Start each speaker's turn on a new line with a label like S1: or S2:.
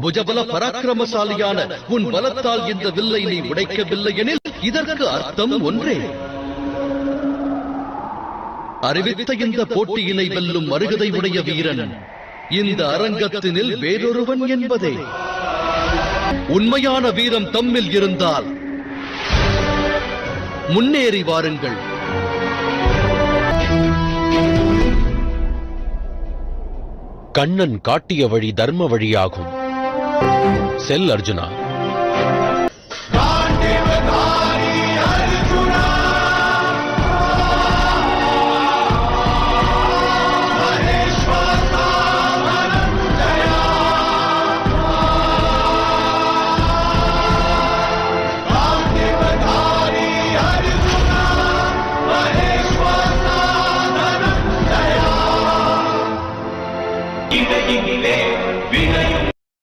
S1: புஜபல பராக்கிரமசாலியான உன் பலத்தால் இந்த வில்லை நீ உடைக்கவில்லை எனில் இதற்கு அர்த்தம் ஒன்றே. அறிவித்த இந்த போட்டியினை வெல்லும் அருகதை உடைய வீரன் இந்த அரங்கத்தினில் வேறொருவன் என்பதே. உண்மையான வீரம் தம்மில் இருந்தால் முன்னேறி வாருங்கள்.
S2: கண்ணன் காட்டிய வழி தர்ம வழியாகும். செல் அர்ஜுனா.